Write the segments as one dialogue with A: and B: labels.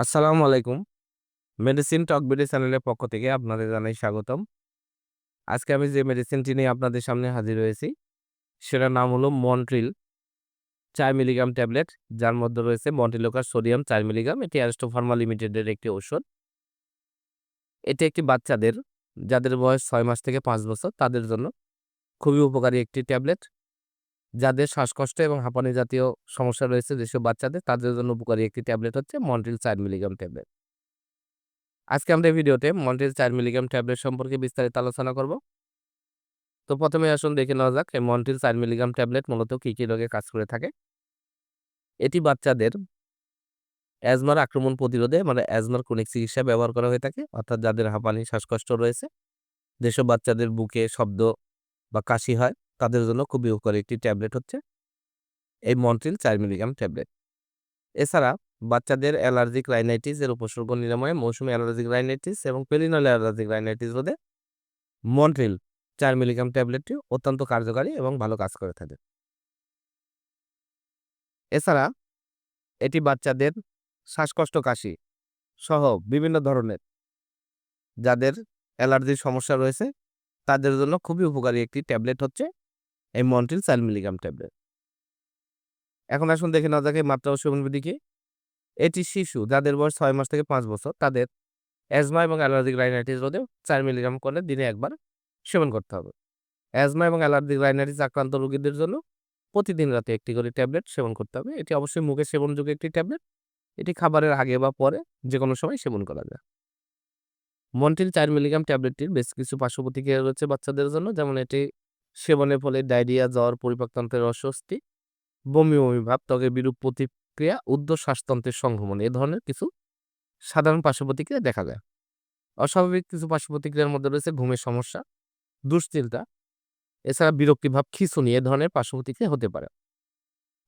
A: আসসালামু আলাইকুম। মেডিসিন টক বিডি চ্যানেলের পক্ষ থেকে আপনাদের জানাই স্বাগতম। আজকে আমি যে মেডিসিনটি নিয়ে আপনাদের সামনে হাজির হয়েছি, সেটার নাম হলো মন্ট্রিল ৪ মিলিগ্রাম ট্যাবলেট, যার মধ্যে রয়েছে মন্টিলোকার সোডিয়াম ৪ মিলিগ্রাম। এটি অ্যারিস্টো ফার্মা লিমিটেডের একটি ঔষধ। এটি একটি বাচ্চাদের, যাদের বয়স ৬ মাস থেকে ৫ বছর, তাদের জন্য খুবই উপকারী একটি ট্যাবলেট। যাদের শ্বাসকষ্ট এবং হাঁপানি জাতীয় সমস্যা রয়েছে যেসব বাচ্চাদের, তাদের জন্য উপকারী একটি ট্যাবলেট হচ্ছে মন্ট্রিল ৪ মিলিগ্রাম ট্যাবলেট। আজকে আমরা এই ভিডিওতে মন্ট্রিল ৪ মিলিগ্রাম ট্যাবলেট সম্পর্কে বিস্তারিত আলোচনা করব। তো প্রথমে আসুন দেখে নেওয়া যাক এই মন্ট্রিল ৪ মিলিগ্রাম ট্যাবলেট মূলত কি রোগে কাজ করে থাকে। এটি বাচ্চাদের অ্যাজমার আক্রমণ প্রতিরোধে মানে অ্যাজমার ক্রনিক চিকিৎসায় ব্যবহার করা হয়ে থাকে। অর্থাৎ যাদের হাঁপানি, শ্বাসকষ্ট রয়েছে, যেসব বাচ্চাদের বুকে শব্দ বা কাশি হয়, তাদের জন্য খুবই উপকারী একটি ট্যাবলেট হচ্ছে এই মন্ট্রিল ৪ মিলিগ্রাম ট্যাবলেট। এছাড়া বাচ্চাদের অ্যালার্জিক রাইনাইটিস এর উপসর্গ নিরাময়ে, মৌসুমী অ্যালার্জিক রাইনাইটিস এবং পেরিনল অ্যালার্জিক রাইনাইটিস রোধে মন্ট্রিল ৪ মিলিগ্রাম ট্যাবলেটটি অত্যন্ত কার্যকারী এবং ভালো কাজ করে থাকে। এছাড়া এটি বাচ্চাদের শ্বাসকষ্ট, কাশি সহ বিভিন্ন ধরনের যাদের অ্যালার্জির সমস্যা রয়েছে, তাদের জন্য খুবই উপকারী একটি ট্যাবলেট হচ্ছে এই মন্ট্রিল ৪ মিলিগ্রাম ট্যাবলেট। এখন আসুন দেখে নেওয়া যাক এই মাত্রা ও সেবনবিধি কি। এটি শিশু যাদের বয়স ৬ মাস থেকে ৫ বছর, তাদের অ্যাজমা এবং অ্যালার্জিক রাইনাইটিস রোধে ৪ মিলিগ্রাম করে দিনে একবার সেবন করতে হবে। অ্যাজমা এবং অ্যালার্জিক রাইনাইটিস আক্রান্ত রোগীদের জন্য প্রতিদিন রাতে একটি করে ট্যাবলেট সেবন করতে হবে। এটি অবশ্যই মুখে সেবনযোগ্য একটি ট্যাবলেট। এটি খাবারের আগে বা পরে যেকোনো সময় সেবন করা যায়। মন্ট্রিল ৪ মিলিগ্রাম ট্যাবলেটটির বেশ কিছু পার্শ্বপ্রতিক্রিয়া রয়েছে বাচ্চাদের জন্য। যেমন এটি সেবনের ফলে ডায়রিয়া, জ্বর, পরিপাকতন্ত্রের অস্বস্তি, বমি ভাব, ত্বকের বিরূপ প্রতিক্রিয়া, উর্ধ্ব শ্বাসতন্ত্রের সংক্রমণ এ ধরনের কিছু সাধারণ পার্শ্বপ্রতিক্রিয়া দেখা যায়। অস্বাভাবিক কিছু পার্শ্বপ্রতিক্রিয়ার মধ্যে রয়েছে ঘুমের সমস্যা, দুশ্চিন্তা, এছাড়া বিরক্তিভাব, খিঁচুনি এ ধরনের পার্শ্বপ্রতিক্রিয়া হতে পারে।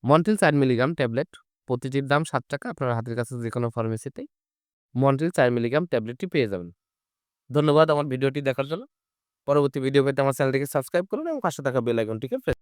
A: মন্ট্রিল ৪ মিলিগ্রাম ট্যাবলেট প্রতিটির দাম ৳৭। আপনার হাতের কাছে যেকোনো ফার্মেসিতেই মন্ট্রিল ৪ মিলিগ্রাম ট্যাবলেটটি পেয়ে যাবেন। ধন্যবাদ আমার ভিডিওটি দেখার জন্য। পরবর্তী ভিডিও পেতে আমার চ্যানেলটিকে সাবস্ক্রাইব করুন এবং পাশে থাকা বেল আইকনটিকে প্রেস